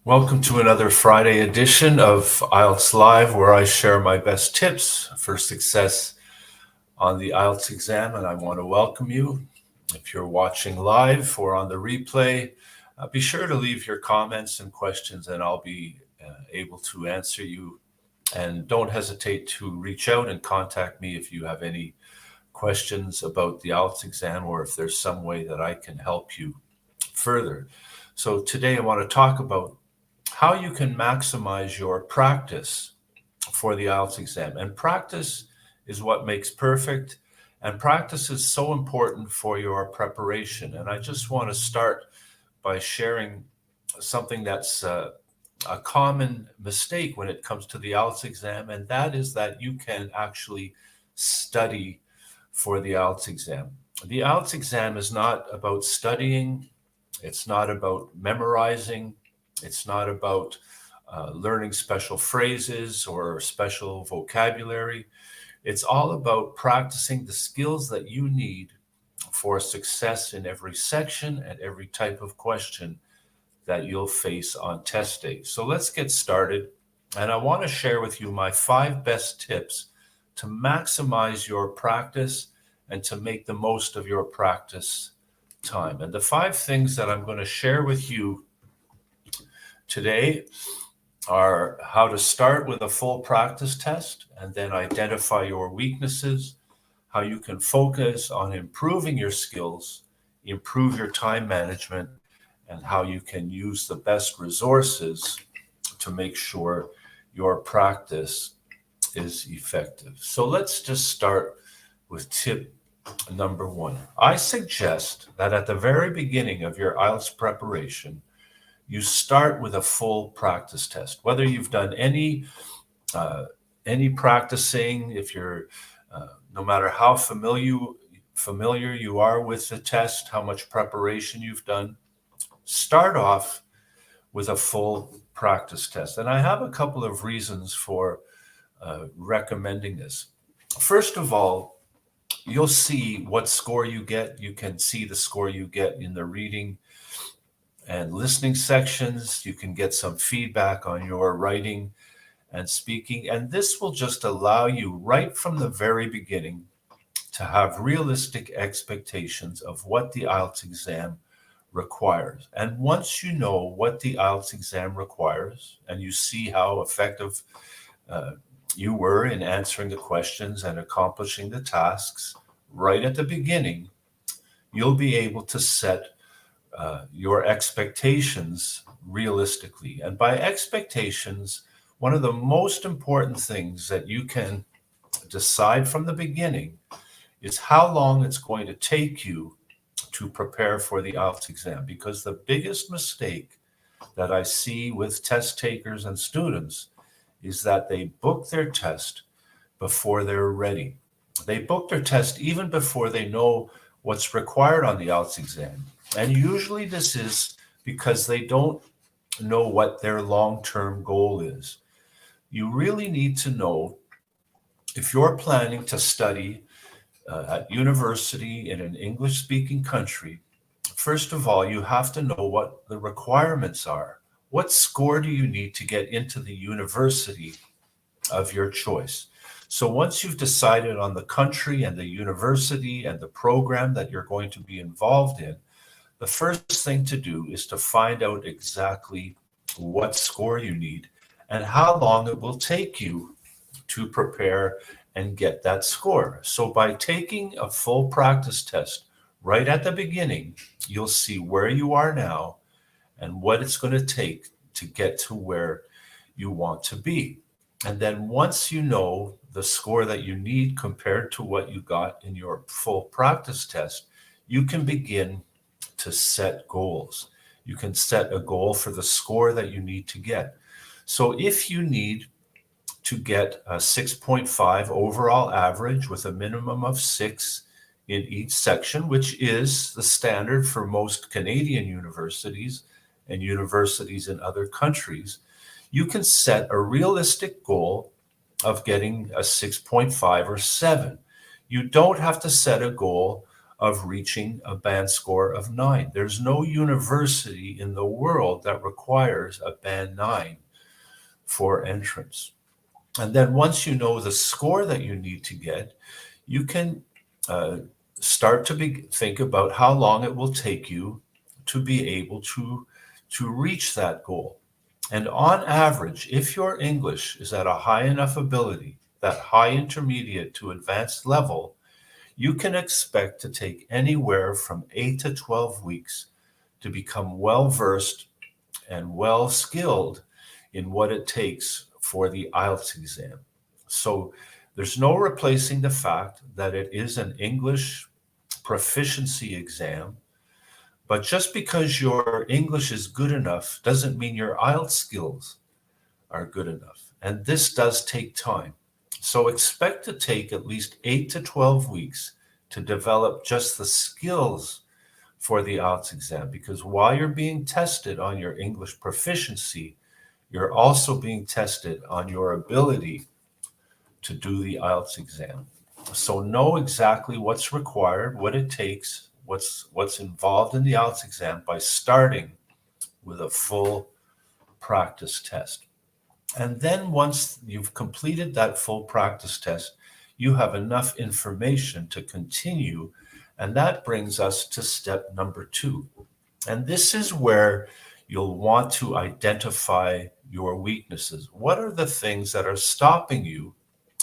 Welcome to another Friday edition of IELTS Live, where I share my best tips for success on the IELTS exam. And I want to welcome you. If you're watching live or on the replay, be sure to leave your comments and questions, and I'll be able to answer you. And don't hesitate to reach out and contact me if you have any questions about the IELTS exam, or if there's some way that I can help you further. So today I want to talk about how you can maximize your practice for the IELTS exam. And practice is what makes perfect. And practice is so important for your preparation. And I just want to start by sharing something that's a common mistake when it comes to the IELTS exam. And that is that you can actually study for the IELTS exam. The IELTS exam is not about studying. It's not about memorizing. It's not about learning special phrases or special vocabulary. It's all about practicing the skills that you need for success in every section and every type of question that you'll face on test day. So let's get started. And I want to share with you my 5 best tips to maximize your practice and to make the most of your practice time. And the 5 things that I'm going to share with you today are how to start with a full practice test and then identify your weaknesses, how you can focus on improving your skills, improve your time management, and how you can use the best resources to make sure your practice is effective. So let's just start with tip number 1. I suggest that at the very beginning of your IELTS preparation, you start with a full practice test. Whether you've done any practicing, if you're no matter how familiar you are with the test, how much preparation you've done, start off with a full practice test. And I have a couple of reasons for recommending this. First of all, you'll see what score you get. You can see the score you get in the reading and listening sections. You can get some feedback on your writing and speaking. And this will just allow you right from the very beginning to have realistic expectations of what the IELTS exam requires. And once you know what the IELTS exam requires and you see how effective you were in answering the questions and accomplishing the tasks right at the beginning, you'll be able to set your expectations realistically. And by expectations, one of the most important things that you can decide from the beginning is how long it's going to take you to prepare for the IELTS exam. Because the biggest mistake that I see with test takers and students is that they book their test before they're ready. They book their test even before they know what's required on the IELTS exam. And usually this is because they don't know what their long-term goal is. You really need to know, if you're planning to study at university in an English-speaking country, first of all, you have to know what the requirements are. What score do you need to get into the university of your choice? So once you've decided on the country and the university and the program that you're going to be involved in, the first thing to do is to find out exactly what score you need and how long it will take you to prepare and get that score. So by taking a full practice test right at the beginning, you'll see where you are now and what it's going to take to get to where you want to be. And then once you know the score that you need compared to what you got in your full practice test, you can begin to set goals. You can set a goal for the score that you need to get. So if you need to get a 6.5 overall average with a minimum of 6 in each section, which is the standard for most Canadian universities and universities in other countries, you can set a realistic goal of getting a 6.5 or 7. You don't have to set a goal of reaching a band score of 9. There's no university in the world that requires a band 9 for entrance. And then once you know the score that you need to get, you can start to think about how long it will take you to be able to reach that goal. And on average, if your English is at a high enough ability, that high intermediate to advanced level, you can expect to take anywhere from 8 to 12 weeks to become well versed and well skilled in what it takes for the IELTS exam. So there's no replacing the fact that it is an English proficiency exam, but just because your English is good enough doesn't mean your IELTS skills are good enough. And this does take time. So expect to take at least 8 to 12 weeks to develop just the skills for the IELTS exam, because while you're being tested on your English proficiency, you're also being tested on your ability to do the IELTS exam. So know exactly what's required, what it takes, what's involved in the IELTS exam by starting with a full practice test. And then once you've completed that full practice test, you have enough information to continue. And that brings us to step number 2. And this is where you'll want to identify your weaknesses. What are the things that are stopping you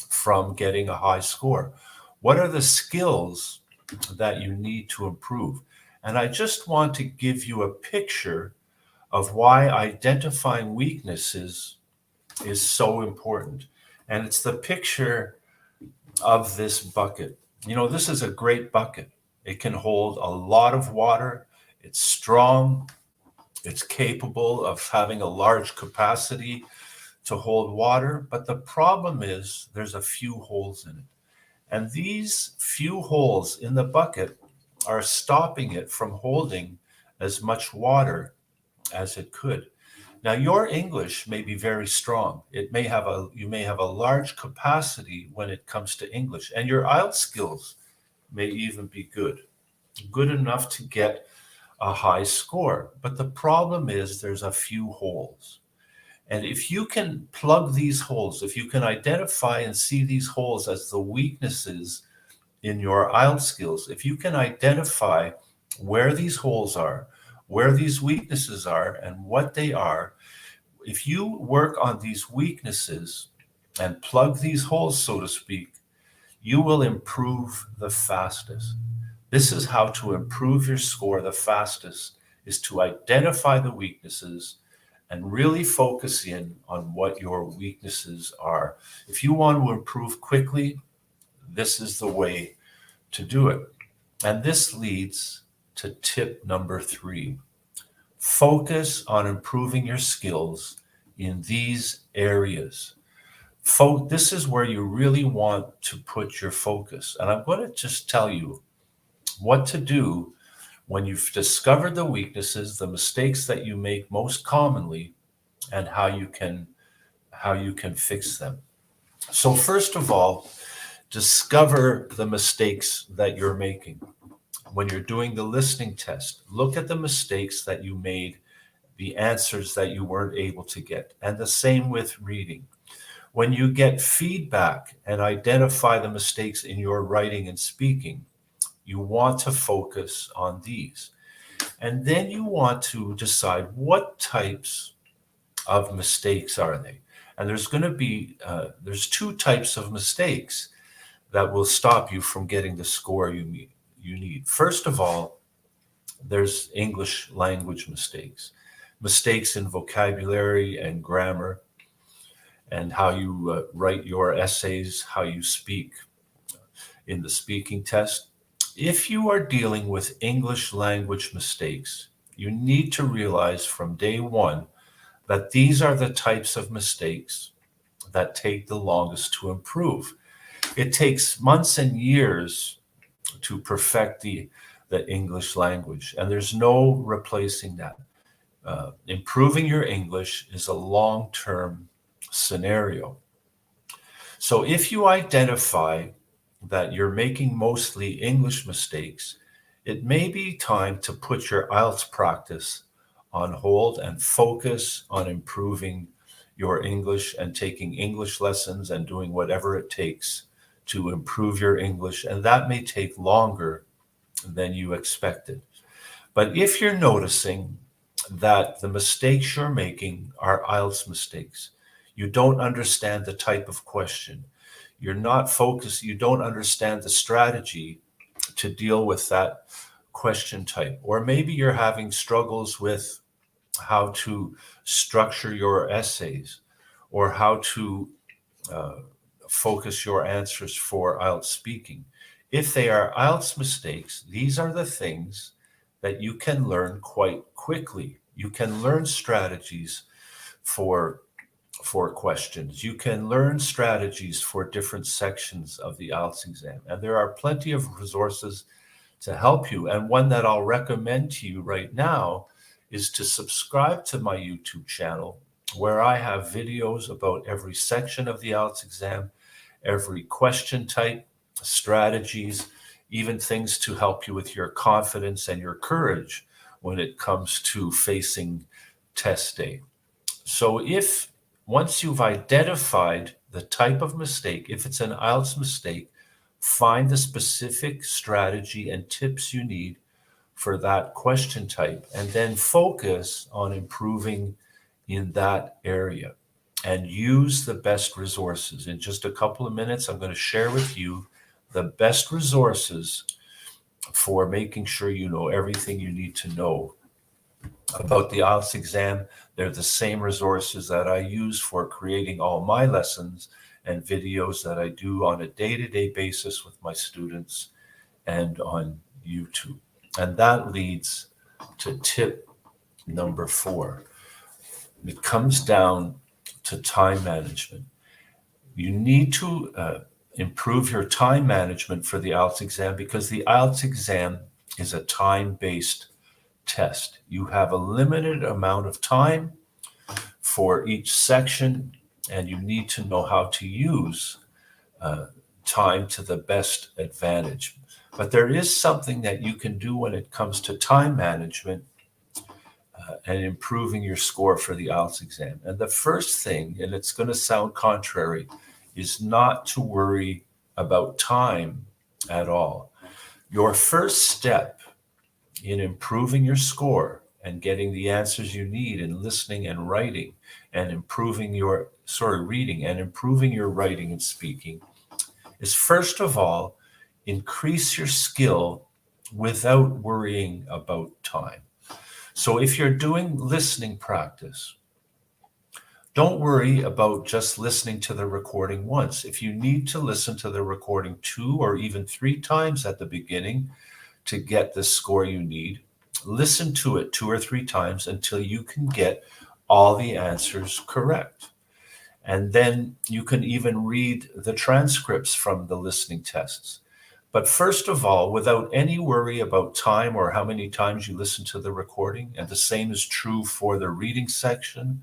from getting a high score? What are the skills that you need to improve? And I just want to give you a picture of why identifying weaknesses is so important. And it's the picture of this bucket. You know, this is a great bucket. It can hold a lot of water. It's strong. It's capable of having a large capacity to hold water. But the problem is there's a few holes in it. And these few holes in the bucket are stopping it from holding as much water as it could. Now, your English may be very strong. You may have a large capacity when it comes to English, and your IELTS skills may even be good enough to get a high score. But the problem is there's a few holes. And if you can plug these holes, if you can identify and see these holes as the weaknesses in your IELTS skills, if you can identify where these holes are, where these weaknesses are, and what they are, if you work on these weaknesses and plug these holes, so to speak, you will improve the fastest. This is how to improve your score the fastest, is to identify the weaknesses and really focus in on what your weaknesses are. If you want to improve quickly, this is the way to do it. And this leads to tip number 3. Focus on improving your skills in these areas. This is where you really want to put your focus. And I'm going to just tell you what to do when you've discovered the weaknesses, the mistakes that you make most commonly, and how you can fix them. So first of all, discover the mistakes that you're making. When you're doing the listening test, look at the mistakes that you made, the answers that you weren't able to get, and the same with reading. When you get feedback and identify the mistakes in your writing and speaking, you want to focus on these. And then you want to decide what types of mistakes are they. And there's going to be, there's 2 types of mistakes that will stop you from getting the score you need. First of all, there's English language mistakes in vocabulary and grammar, and how you write your essays, how you speak in the speaking test. If you are dealing with English language mistakes, you need to realize from day 1 that these are the types of mistakes that take the longest to improve. It takes months and years to perfect the English language, and there's no replacing that. Improving your English is a long-term scenario. So if you identify that you're making mostly English mistakes, it may be time to put your IELTS practice on hold and focus on improving your English and taking English lessons and doing whatever it takes to improve your English. And that may take longer than you expected. But if you're noticing that the mistakes you're making are IELTS mistakes, you don't understand the type of question, you're not focused, you don't understand the strategy to deal with that question type, or maybe you're having struggles with how to structure your essays or how to uh, focus your answers for IELTS speaking. If they are IELTS mistakes, these are the things that you can learn quite quickly. You can learn strategies for questions. You can learn strategies for different sections of the IELTS exam. And there are plenty of resources to help you. And one that I'll recommend to you right now is to subscribe to my YouTube channel, where I have videos about every section of the IELTS exam, every question type, strategies, even things to help you with your confidence and your courage when it comes to facing test day. So if once you've identified the type of mistake, if it's an IELTS mistake, find the specific strategy and tips you need for that question type, and then focus on improving in that area and use the best resources. In just a couple of minutes, I'm going to share with you the best resources for making sure you know everything you need to know about the IELTS exam. They're the same resources that I use for creating all my lessons and videos that I do on a day-to-day basis with my students and on YouTube. And that leads to tip number 4. It comes down to time management. You need to improve your time management for the IELTS exam, because the IELTS exam is a time-based test. You have a limited amount of time for each section, and you need to know how to use time to the best advantage. But there is something that you can do when it comes to time management and improving your score for the IELTS exam. And the first thing, and it's going to sound contrary, is not to worry about time at all. Your first step in improving your score and getting the answers you need in listening and writing and improving your reading and improving your writing and speaking is, first of all, increase your skill without worrying about time. So if you're doing listening practice, don't worry about just listening to the recording once. If you need to listen to the recording 2 or even 3 times at the beginning to get the score you need, listen to it 2 or 3 times until you can get all the answers correct. And then you can even read the transcripts from the listening tests. But first of all, without any worry about time or how many times you listen to the recording, and the same is true for the reading section,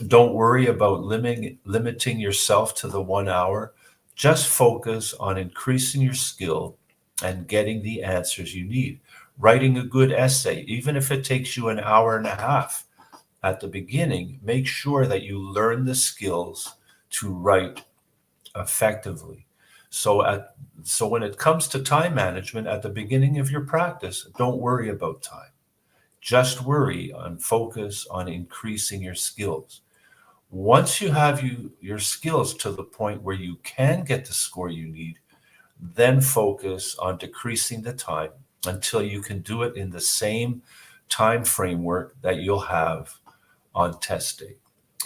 don't worry about limiting yourself to the 1 hour. Just focus on increasing your skill and getting the answers you need. Writing a good essay, even if it takes you an hour and a half at the beginning, make sure that you learn the skills to write effectively. So when it comes to time management at the beginning of your practice, don't worry about time. Just worry and focus on increasing your skills. Once you have your skills to the point where you can get the score you need, then focus on decreasing the time until you can do it in the same time framework that you'll have on test day.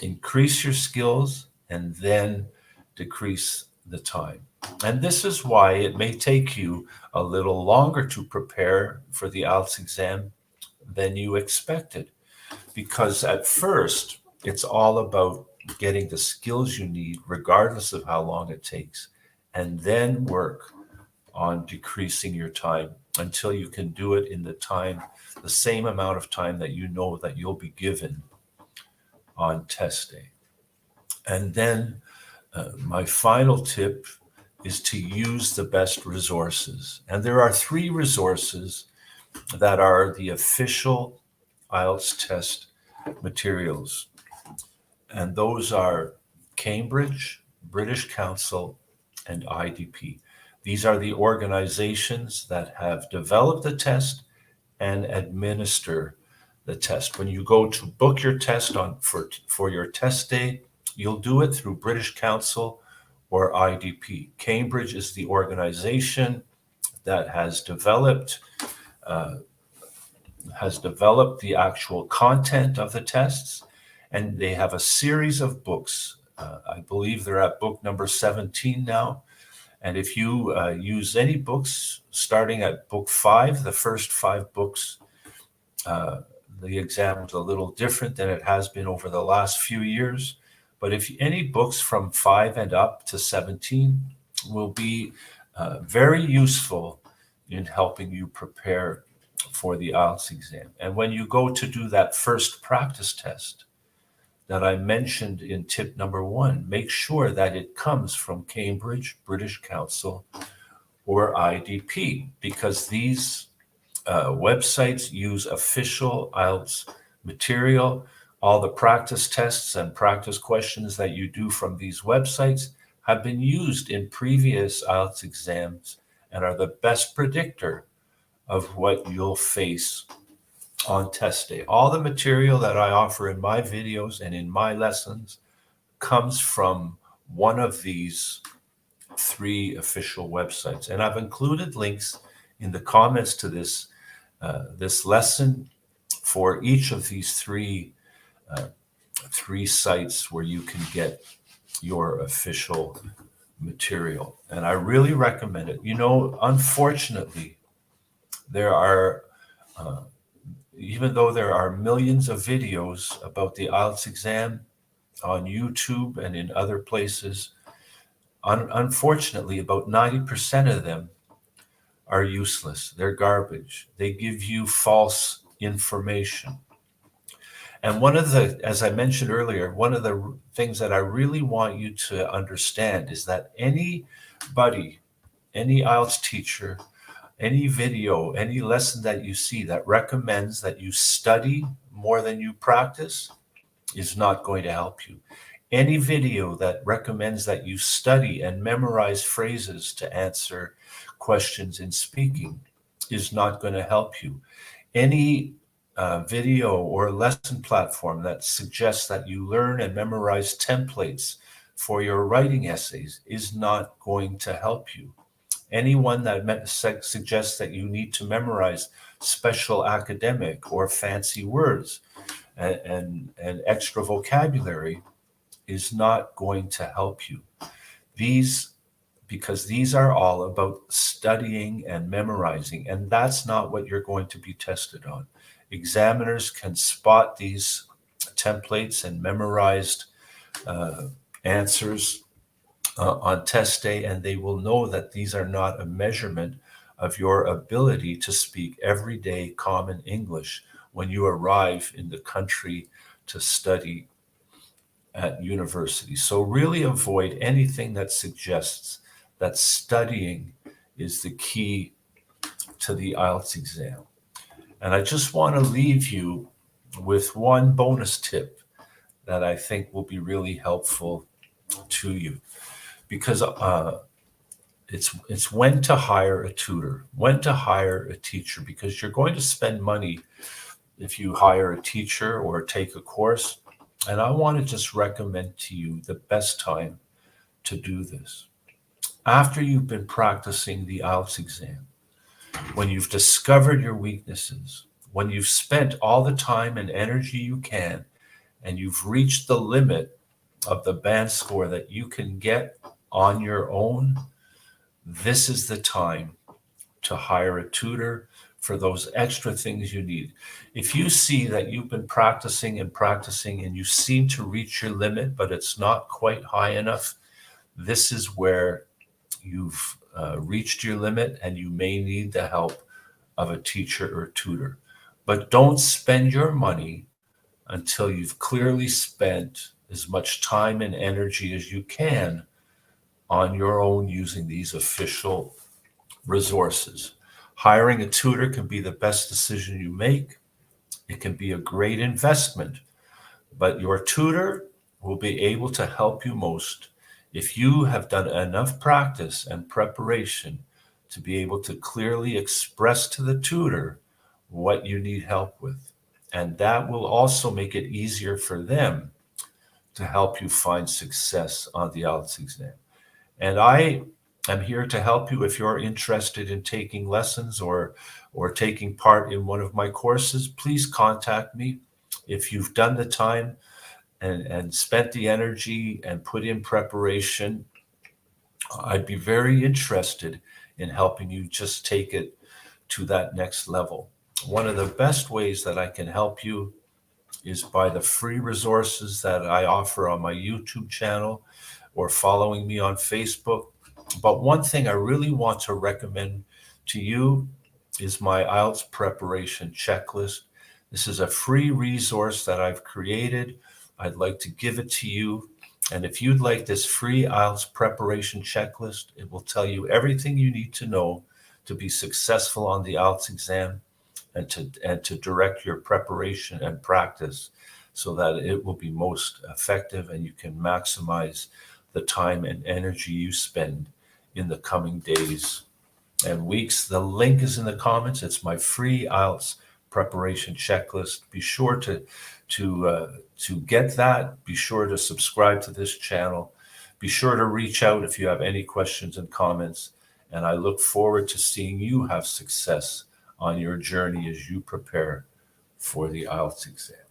Increase your skills and then decrease the time. And this is why it may take you a little longer to prepare for the IELTS exam than you expected. Because at first, it's all about getting the skills you need, regardless of how long it takes, and then work on decreasing your time until you can do it in the same amount of time that you know that you'll be given on test day. And then my final tip is to use the best resources. And there are 3 resources that are the official IELTS test materials. And those are Cambridge, British Council, and IDP. These are the organizations that have developed the test and administer the test. When you go to book your test for your test day, you'll do it through British Council or IDP. Cambridge is the organization that has developed the actual content of the tests, and they have a series of books. I believe they're at book number 17 now. And if you use any books starting at book 5, the first 5 books, the exam was a little different than it has been over the last few years. But if any books from 5 and up to 17 will be very useful in helping you prepare for the IELTS exam. And when you go to do that first practice test that I mentioned in tip number 1, make sure that it comes from Cambridge, British Council, or IDP, because these websites use official IELTS material. All the practice tests and practice questions that you do from these websites have been used in previous IELTS exams and are the best predictor of what you'll face on test day. All the material that I offer in my videos and in my lessons comes from one of these 3 official websites. And I've included links in the comments to this lesson for each of these three sites where you can get your official material. And I really recommend it. You know, unfortunately, there are, even though there are millions of videos about the IELTS exam on YouTube and in other places, unfortunately, about 90% of them are useless. They're garbage. They give you false information. And one of the, as I mentioned earlier, one of the things that I really want you to understand is that anybody, any IELTS teacher, any video, any lesson that you see that recommends that you study more than you practice is not going to help you. Any video that recommends that you study and memorize phrases to answer questions in speaking is not going to help you. Any video or lesson platform that suggests that you learn and memorize templates for your writing essays is not going to help you. Anyone that suggests that you need to memorize special academic or fancy words and extra vocabulary is not going to help you. Because these are all about studying and memorizing, and that's not what you're going to be tested on. Examiners can spot these templates and memorized answers on test day, and they will know that these are not a measurement of your ability to speak everyday common English when you arrive in the country to study at university. So really avoid anything that suggests that studying is the key to the IELTS exam. And I just want to leave you with one bonus tip that I think will be really helpful to you, because it's when to hire a tutor, when to hire a teacher, because you're going to spend money if you hire a teacher or take a course. And I want to just recommend to you the best time to do this. After you've been practicing the IELTS exam, when you've discovered your weaknesses, when you've spent all the time and energy you can, and you've reached the limit of the band score that you can get on your own, this is the time to hire a tutor for those extra things you need. If you see that you've been practicing and practicing and you seem to reach your limit, but it's not quite high enough, this is where you've reached your limit and you may need the help of a teacher or tutor. But don't spend your money until you've clearly spent as much time and energy as you can on your own using these official resources. Hiring a tutor can be the best decision you make. It can be a great investment, but your tutor will be able to help you most if you have done enough practice and preparation to be able to clearly express to the tutor what you need help with. And that will also make it easier for them to help you find success on the IELTS exam. And I am here to help you if you're interested in taking lessons or taking part in one of my courses. Please contact me. If you've done the time and spent the energy and put in preparation, I'd be very interested in helping you just take it to that next level. One of the best ways that I can help you is by the free resources that I offer on my YouTube channel or following me on Facebook. But one thing I really want to recommend to you is my IELTS Preparation Checklist. This is a free resource that I've created. I'd like to give it to you. And if you'd like this free IELTS Preparation Checklist, it will tell you everything you need to know to be successful on the IELTS exam and to direct your preparation and practice so that it will be most effective and you can maximize the time and energy you spend in the coming days and weeks. The link is in the comments. It's my free IELTS preparation checklist. Be sure to get that. Be sure to subscribe to this channel. Be sure to reach out if you have any questions and comments. And I look forward to seeing you have success on your journey as you prepare for the IELTS exam.